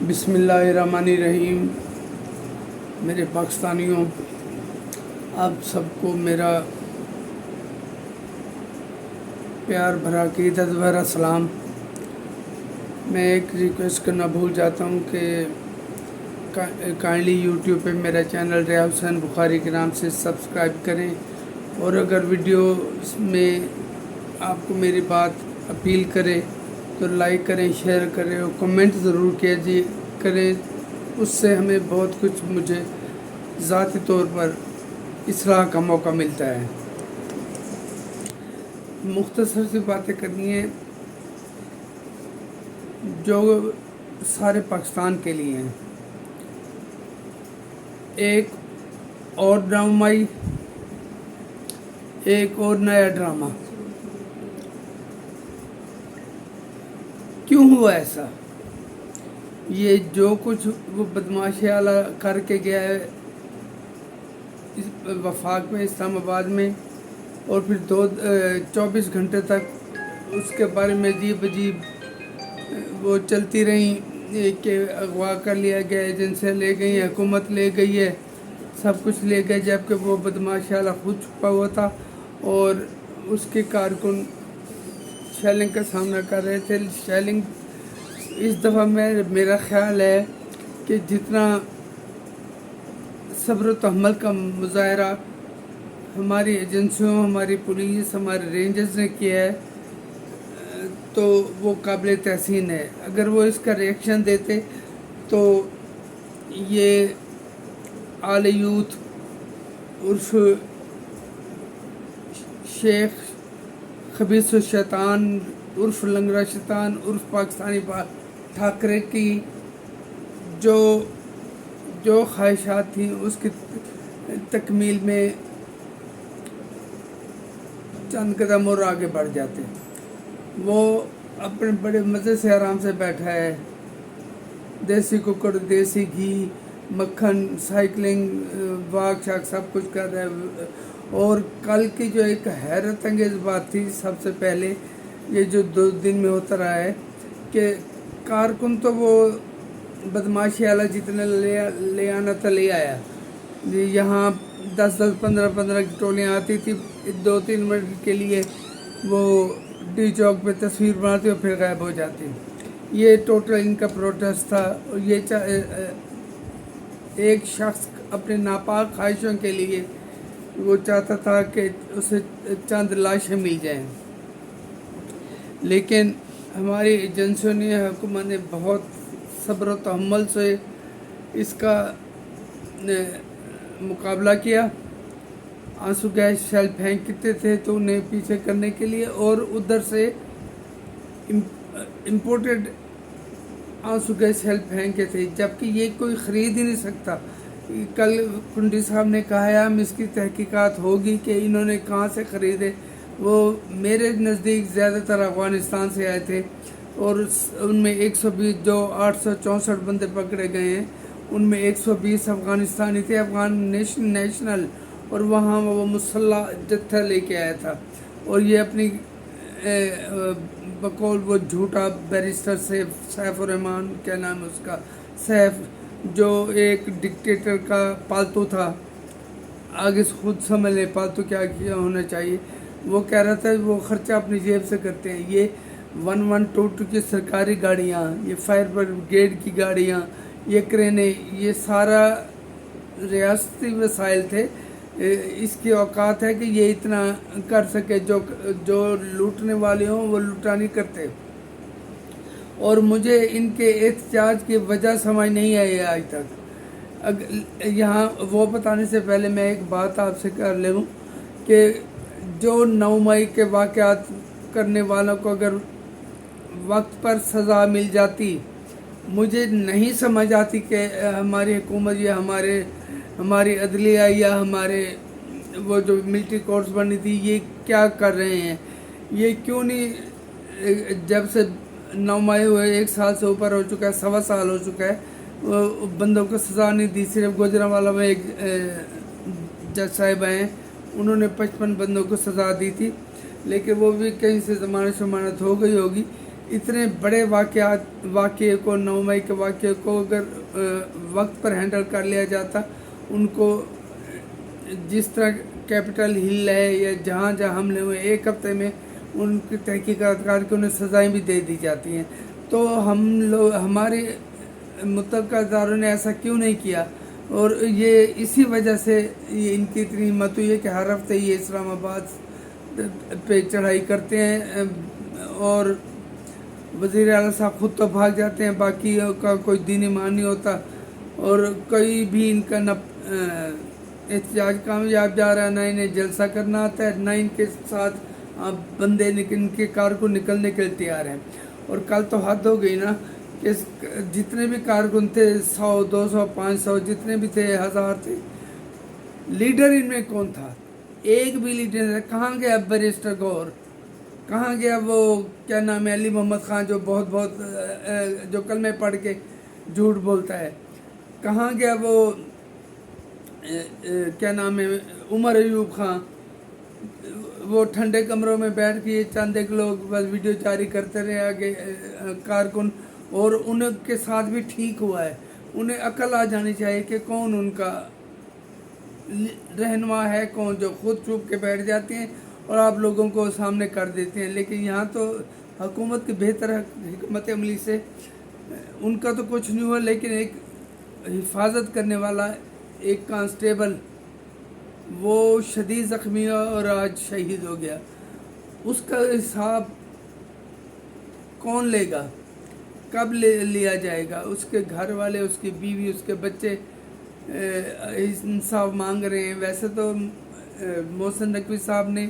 بسم اللہ الرحمن الرحیم۔ میرے پاکستانیوں، آپ سب کو میرا پیار بھرا عقیدت بھرا سلام۔ میں ایک ریکویسٹ کرنا بھول جاتا ہوں کہ کائنڈلی یوٹیوب پہ میرا چینل ریاض حسین بخاری کے نام سے سبسکرائب کریں، اور اگر ویڈیو میں آپ کو میری بات اپیل کرے تو لائک کریں، شیئر کریں اور کمنٹ ضرور کیجیے کریں۔ اس سے ہمیں بہت کچھ مجھے ذاتی طور پر اصلاح کا موقع ملتا ہے۔ مختصر سی باتیں کرنی ہیں جو سارے پاکستان کے لیے ہیں۔ ایک اور ڈرامائی، ایک اور نیا ڈرامہ کیوں ہوا ایسا؟ یہ جو کچھ وہ بدماشی اعلیٰ کر کے گیا ہے وفاق میں، اسلام آباد میں، اور پھر 24 گھنٹے تک اس کے بارے میں عجیب وہ چلتی رہیں کہ اغوا کر لیا گیا، ایجنسیاں لے گئی ہیں، حکومت لے گئی ہے، سب کچھ لے گئے، جبکہ وہ بدماشی اعلیٰ خود چھپا ہوا تھا اور اس کے کارکن شیلنگ کا سامنا کر رہے تھے۔ شیلنگ اس دفعہ میرا خیال ہے کہ جتنا صبر و تحمل کا مظاہرہ ہماری ایجنسیوں، ہماری پولیس، ہمارے رینجرز نے کیا ہے تو وہ قابل تحسین ہے۔ اگر وہ اس کا ریئیکشن دیتے تو یہ آل یوتھ عرف شیخ خبیث الشیطان عرف لنگڑا شیطان عرف پاکستانی ٹھاکرے کی جو خواہشات تھیں اس کی تکمیل میں چند قدم اور آگے بڑھ جاتے۔ وہ اپنے بڑے مزے سے آرام سے بیٹھا ہے، دیسی ککڑ، دیسی گھی، مکھن، سائیکلنگ، واک شاک سب کچھ کر رہا ہے۔ اور کل کی جو ایک حیرت انگیز بات تھی، سب سے پہلے یہ جو 2 دن میں ہوتا رہا ہے کہ کارکن تو وہ بدماشی اعلیٰ جتنے لے آنا تھا لے آیا۔ یہاں 10 15 کی ٹولیاں آتی تھی 2-3 منٹ کے لیے، وہ ڈی چوک پہ تصویر بناتی اور پھر غائب ہو جاتی۔ یہ ٹوٹل ان کا پروٹیسٹ تھا، اور یہ ایک شخص اپنے ناپاک خواہشوں کے لیے وہ چاہتا تھا کہ اسے چند لاشیں مل جائیں، لیکن ہماری ایجنسیوں نے، حکومت نے بہت صبر و تحمل سے اس کا مقابلہ کیا۔ آنسو گیس شیل پھینکتے تھے تو انہیں پیچھے کرنے کے لیے، اور ادھر سے امپورٹڈ آنسو گیس شیل پھینکے تھے، جبکہ یہ کوئی خرید ہی نہیں سکتا۔ کل کنڈی صاحب نے کہا ہے ہم اس کی تحقیقات ہوگی کہ انہوں نے کہاں سے خریدے۔ وہ میرے نزدیک زیادہ تر افغانستان سے آئے تھے، اور ان میں 120 جو 864 بندے پکڑے گئے ہیں ان میں 120 افغانستانی تھے، افغان نیشنل، اور وہاں وہ مسلح جتھا لے کے آیا تھا۔ اور یہ اپنی بقول وہ جھوٹا بیرسٹر سیف الرحمان، کیا نام ہے اس کا، سیف، جو ایک ڈکٹیٹر کا پالتو تھا، آگے سے خود سمجھ لیں پالتو کیا ہونا چاہیے۔ وہ کہہ رہا تھا وہ خرچہ اپنی جیب سے کرتے ہیں۔ یہ 1122 کی سرکاری گاڑیاں، یہ فائر بریگیڈ کی گاڑیاں، یہ کرینے، یہ سارا ریاستی وسائل تھے۔ اس کی اوقات ہے کہ یہ اتنا کر سکے، جو لوٹنے والے ہوں وہ لوٹا نہیں کرتے۔ اور مجھے ان کے احتجاج کی وجہ سمجھ نہیں آئی آج تک۔ یہاں وہ بتانے سے پہلے میں ایک بات آپ سے کر لوں کہ جو 9 مئی کے واقعات کرنے والوں کو اگر وقت پر سزا مل جاتی، مجھے نہیں سمجھ آتی کہ ہماری حکومت یا ہماری عدلیہ یا ہمارے وہ جو ملٹری کورٹس بنی تھی یہ کیا کر رہے ہیں۔ یہ کیوں نہیں، جب سے 9 مئی ہوئے 1 سال سے اوپر ہو چکا ہے، 1.25 سال ہو چکا ہے، بندوں کو سزا نہیں دی۔ صرف گوجرانوالہ میں ایک جج صاحب ہیں، انہوں نے 55 بندوں کو سزا دی تھی، لیکن وہ بھی کہیں سے ضمانت ہو گئی ہوگی۔ اتنے بڑے واقعے کو 9 مئی کے واقعے کو اگر وقت پر ہینڈل کر لیا جاتا، ان کو جس طرح کیپٹل ہل ہے یا جہاں جہاں حملے ہوئے 1 ہفتے میں ان کی تحقیقات کر کے انہیں سزائیں بھی دے دی جاتی ہیں، تو ہمارے متعلقہ اداروں نے ایسا کیوں نہیں کیا؟ اور یہ اسی وجہ سے یہ ان کی اتنی ہمت ہوئی ہے کہ ہر ہفتے یہ اسلام آباد پہ چڑھائی کرتے ہیں، اور وزیر اعلیٰ صاحب خود تو بھاگ جاتے ہیں، باقی کا کوئی دین ایمان نہیں ہوتا، اور کوئی بھی ان کا نہ احتجاج کامیاب جا رہا ہے، نہ انہیں جلسہ کرنا آتا ہے، نہ ان کے ساتھ بندے ان کے کارکن نکلنے کے لیے تیار ہیں۔ اور کل تو حد ہو گئی نا کہ جتنے بھی کارکن تھے 100 200 500 جتنے بھی تھے 1000 تھے، لیڈر ان میں کون تھا؟ ایک بھی لیڈر نہیں۔ کہاں گیا بیرسٹر گور؟ کہاں گیا وہ کیا نام ہے علی محمد خان جو بہت جو کلمے پڑھ کے جھوٹ بولتا ہے؟ کہاں گیا وہ کیا نام ہے عمر ایوب خان؟ وہ ٹھنڈے کمروں میں بیٹھ کے چند ایک لوگ بس ویڈیو جاری کرتے رہے آگے کارکن، اور ان کے ساتھ بھی ٹھیک ہوا ہے۔ انہیں عقل آ جانی چاہیے کہ کون ان کا رہنما ہے، کون جو خود چوپ کے بیٹھ جاتے ہیں اور آپ لوگوں کو سامنے کر دیتے ہیں۔ لیکن یہاں تو حکومت کی بہتر حکمت عملی سے ان کا تو کچھ نہیں ہوا، لیکن ایک حفاظت کرنے والا ایک کانسٹیبل وہ شدید زخمی ہوا اور آج شہید ہو گیا، اس کا حساب کون لے گا؟ کب لیا جائے گا؟ اس کے گھر والے، اس کی بیوی، اس کے بچے انصاف مانگ رہے ہیں۔ ویسے تو محسن نقوی صاحب نے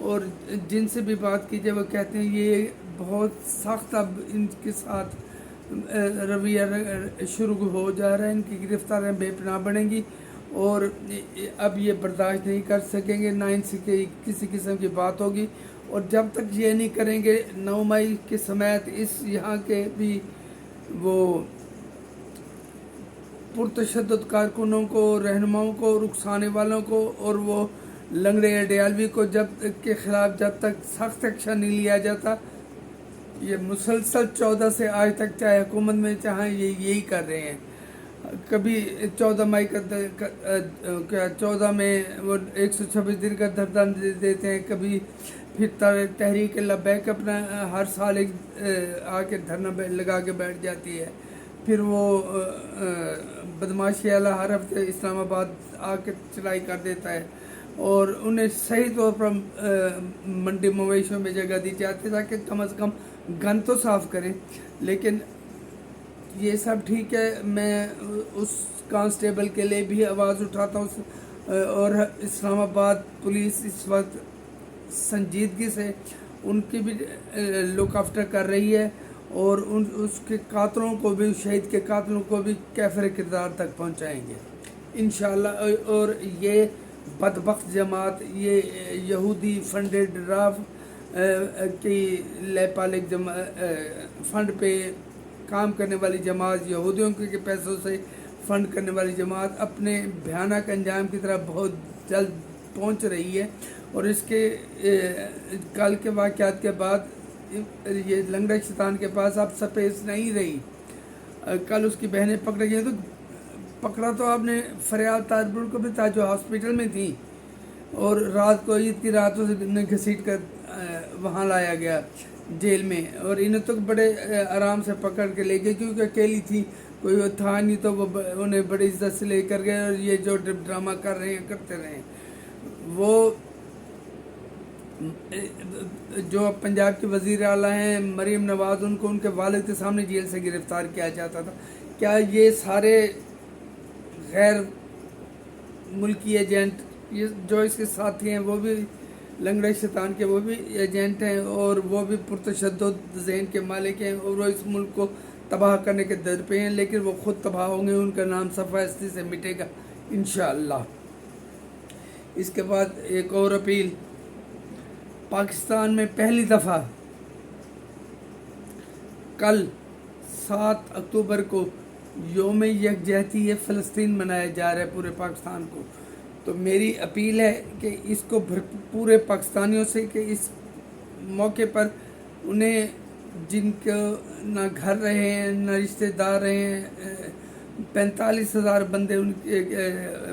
اور جن سے بھی بات کیجیے وہ کہتے ہیں یہ بہت سخت اب ان کے ساتھ رویہ شروع ہو جا رہا ہے، ان کی گرفتاریاں بے پناہ بڑھیں گی اور اب یہ برداشت نہیں کر سکیں گے، نہ ان سے کسی قسم کی بات ہوگی۔ اور جب تک یہ نہیں کریں گے 9 مئی کے سمیت اس یہاں کے بھی وہ پرتشدد کارکنوں کو، رہنماؤں کو، رخصانے والوں کو اور وہ لنگڑے اڈیالوی کو کے خلاف جب تک سخت ایکشن نہیں لیا جاتا، یہ مسلسل 14 سے آج تک چاہے حکومت میں چاہے یہ یہی کر رہے ہیں۔ کبھی 14 مئی کا 14 میں وہ 126 دن کا دھرنا دیتے ہیں، کبھی پھر تحریک لبیک اپنا ہر سال ایک آ کے دھرنا لگا کے بیٹھ جاتی ہے، پھر وہ بدماشی والا ہر ہفتے اسلام آباد آ کے چڑھائی کر دیتا ہے، اور انہیں صحیح طور پر منڈی مویشیوں میں جگہ دی جاتی ہے تاکہ کم از کم گن تو صاف کریں۔ لیکن یہ سب ٹھیک ہے، میں اس کانسٹیبل کے لیے بھی آواز اٹھاتا ہوں، اور اسلام آباد پولیس اس وقت سنجیدگی سے ان کی بھی لک آفٹر کر رہی ہے، اور اس کے قاتلوں کو بھی، شہید کے قاتلوں کو بھی کیفر کردار تک پہنچائیں گے انشاءاللہ۔ اور یہ بدبخت جماعت، یہ یہودی فنڈڈ راف کی لیپالک فنڈ پہ کام کرنے والی جماعت، یہودیوں کے پیسوں سے فنڈ کرنے والی جماعت اپنے بھیانک انجام کی طرف بہت جلد پہنچ رہی ہے، اور اس کے کل کے واقعات کے بعد یہ لنگڑا شیطان کے پاس اب سپیس نہیں رہی۔ کل اس کی بہنیں پکڑی گئی، تو پکڑا تو آپ نے فریال تاجپور کو بھی تھا جو ہاسپٹل میں تھی، اور رات کو عید کی راتوں سے گھسیٹ کر وہاں لایا گیا جیل میں، اور انہیں تو بڑے آرام سے پکڑ کے لے گئے کیونکہ اکیلی تھی، کوئی تھا نہیں، تو وہ انہیں بڑی عزت سے لے کر گئے، اور یہ جو ڈرامہ کر رہے ہیں کرتے رہے۔ وہ جو پنجاب کے وزیر اعلیٰ ہیں مریم نواز، ان کو ان کے والد کے سامنے جیل سے گرفتار کیا جاتا تھا۔ کیا یہ سارے غیر ملکی ایجنٹ جو اس کے ساتھی ہیں وہ بھی لنگڑے شیطان کے وہ بھی ایجنٹ ہیں، اور وہ بھی پرتشدد ذہن کے مالک ہیں، اور وہ اس ملک کو تباہ کرنے کے در پہ ہیں، لیکن وہ خود تباہ ہوں گے، ان کا نام صفحہ ہستی سے مٹے گا انشاءاللہ۔ اس کے بعد ایک اور اپیل، پاکستان میں پہلی دفعہ کل 7 اکتوبر کو یوم یکجہتی فلسطین منایا جا رہا ہے پورے پاکستان کو، تو میری اپیل ہے کہ اس کو پورے پاکستانیوں سے کہ اس موقع پر انہیں جن کو نہ گھر رہے ہیں نہ رشتہ دار رہے ہیں. 45,000 بندے ان کے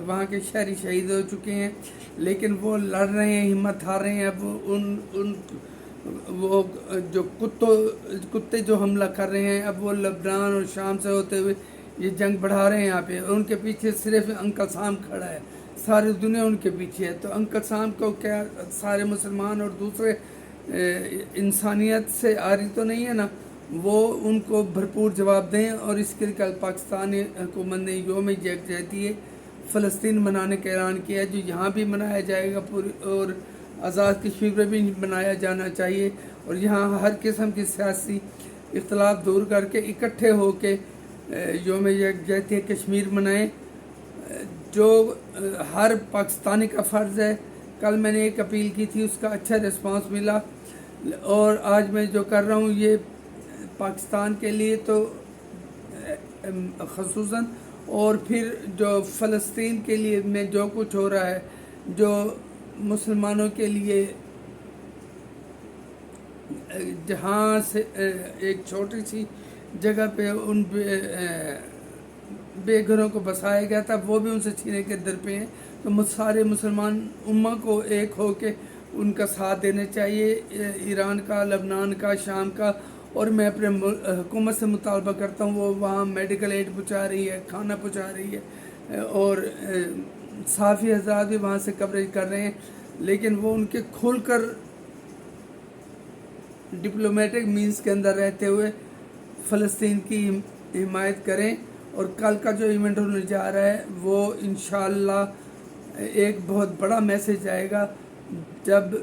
وہاں کے شہری شہید ہو چکے ہیں، لیکن وہ لڑ رہے ہیں، ہمت ہار رہے ہیں. اب وہ جو کتے جو حملہ کر رہے ہیں، اب وہ لبنان اور شام سے ہوتے ہوئے یہ جنگ بڑھا رہے ہیں یہاں پہ. ان کے پیچھے صرف انکل سام کھڑا ہے، ساری دنیا ان کے پیچھے ہے. تو انکل سام کو کیا سارے مسلمان اور دوسرے انسانیت سے آری تو نہیں ہے نا، وہ ان کو بھرپور جواب دیں. اور اس کے کل پاکستانی حکومت نے یوم یکجہتی فلسطین منانے کا اعلان کیا ہے، جو یہاں بھی منایا جائے گا پوری، اور آزاد کشمیر میں بھی منایا جانا چاہیے. اور یہاں ہر قسم کی سیاسی اختلاف دور کر کے اکٹھے ہو کے یوم یکجہتی کشمیر منائیں، جو ہر پاکستانی کا فرض ہے. کل میں نے ایک اپیل کی تھی، اس کا اچھا رسپانس ملا، اور آج میں جو کر رہا ہوں یہ پاکستان کے لیے تو خصوصاً، اور پھر جو فلسطین کے لیے میں جو کچھ ہو رہا ہے، جو مسلمانوں کے لیے جہاں سے ایک چھوٹی سی جگہ پہ ان بے گھروں کو بسایا گیا تھا، وہ بھی ان سے چھینے کے در پہ ہیں. تو سارے مسلمان امہ کو ایک ہو کے ان کا ساتھ دینا چاہیے، ایران کا، لبنان کا، شام کا. اور میں اپنے حکومت سے مطالبہ کرتا ہوں، وہ وہاں میڈیکل ایڈ پہنچا رہی ہے، کھانا پہنچا رہی ہے، اور صحافی حضرات بھی وہاں سے کوریج کر رہے ہیں، لیکن وہ ان کے کھل کر ڈپلومیٹک مینز کے اندر رہتے ہوئے فلسطین کی حمایت کریں. اور کل کا جو ایونٹ ہونے جا رہا ہے وہ انشاءاللہ ایک بہت بڑا میسیج آئے گا، جب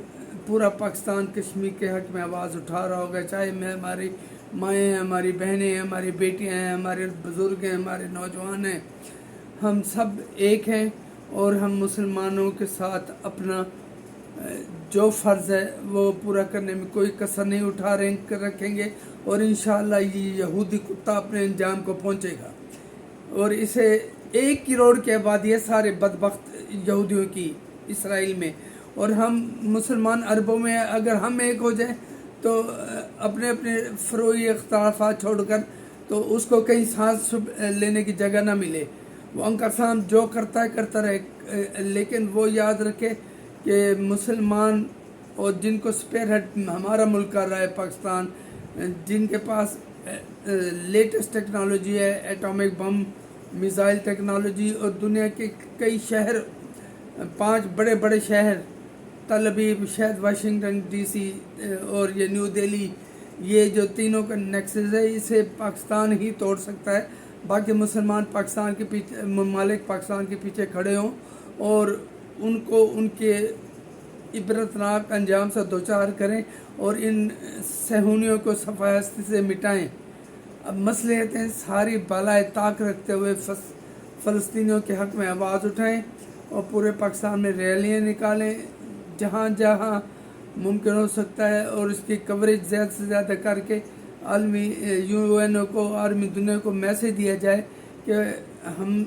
پورا پاکستان کشمیر کے حق میں آواز اٹھا رہا ہوگا. چاہے ہماری مائیں ہیں، ہماری بہنیں ہیں، ہماری بیٹیاں ہیں، ہمارے بزرگ ہیں، ہمارے نوجوان ہیں، ہم سب ایک ہیں. اور ہم مسلمانوں کے ساتھ اپنا جو فرض ہے وہ پورا کرنے میں کوئی کسر نہیں رکھیں گے. اور انشاءاللہ یہ یہودی کتا اپنے انجام کو پہنچے گا. اور اسے 1 کروڑ کی آبادی ہے سارے بدبخت یہودیوں کی اسرائیل میں، اور ہم مسلمان عربوں میں اگر ہم ایک ہو جائیں تو اپنے اپنے فروعی اختلافات چھوڑ کر تو اس کو کہیں سانس لینے کی جگہ نہ ملے. وہ انکر سام جو کرتا ہے کرتا رہے، لیکن وہ یاد رکھے کہ مسلمان اور جن کو سپیئر ہیڈ ہمارا ملک کر رہا ہے پاکستان، جن کے پاس لیٹسٹ ٹیکنالوجی ہے، ایٹامک بم، میزائل ٹیکنالوجی، اور دنیا کے کئی شہر، 5 بڑے بڑے شہر، تل ابیب، شاید واشنگٹن ڈی سی اور یہ نیو دہلی، یہ جو تینوں کا نیکسس ہے، اسے پاکستان ہی توڑ سکتا ہے. باقی مسلمان پاکستان کے پیچھے، ممالک پاکستان کے پیچھے کھڑے ہوں اور ان کو ان کے عبرتناک انجام سے دوچار کریں اور ان صہیونیوں کو صفحہ ہستی سے مٹائیں. اب مصلحتیں ساری بالائے طاق رکھتے ہوئے فلسطینیوں کے حق میں آواز اٹھائیں اور پورے پاکستان میں ریلیاں نکالیں جہاں جہاں ممکن ہو سکتا ہے، اور اس کی کوریج زیادہ سے زیادہ کر کے عالمی UN کو، عالمی دنیا کو میسیج دیا جائے کہ ہم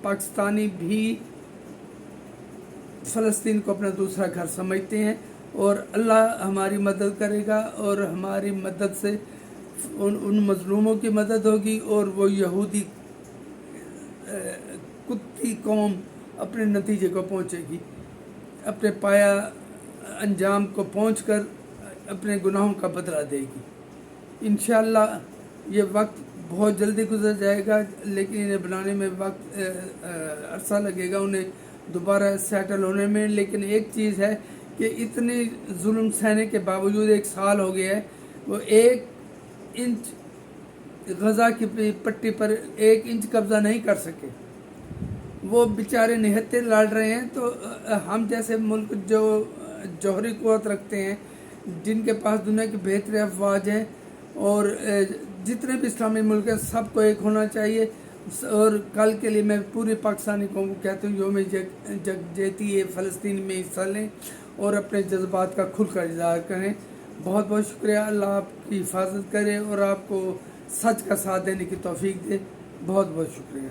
پاکستانی بھی فلسطین کو اپنا دوسرا گھر سمجھتے ہیں، اور اللہ ہماری مدد کرے گا، اور ہماری مدد سے ان مظلوموں کی مدد ہوگی، اور وہ یہودی کتی قوم اپنے نتیجے کو پہنچے گی، اپنے پایا انجام کو پہنچ کر اپنے گناہوں کا بدلہ دے گی. انشاءاللہ یہ وقت بہت جلدی گزر جائے گا، لیکن انہیں بنانے میں وقت عرصہ لگے گا، انہیں دوبارہ سیٹل ہونے میں. لیکن ایک چیز ہے کہ اتنی ظلم سہنے کے باوجود 1 سال ہو گیا ہے، وہ 1 انچ غزہ کی پٹی پر 1 انچ قبضہ نہیں کر سکے. وہ بیچارے نہتے لڑ رہے ہیں. تو ہم جیسے ملک جو جوہری قوت رکھتے ہیں، جن کے پاس دنیا کی بہترین افواج ہیں، اور جتنے بھی اسلامی ملک ہیں، سب کو ایک ہونا چاہیے. اور کل کے لیے میں پوری پاکستانی قوم کو کہتا ہوں یوم یکجہتی فلسطین میں حصہ لیں اور اپنے جذبات کا کھل کر اظہار کریں. بہت بہت شکریہ. اللہ آپ کی حفاظت کرے اور آپ کو سچ کا ساتھ دینے کی توفیق دے. بہت بہت شکریہ.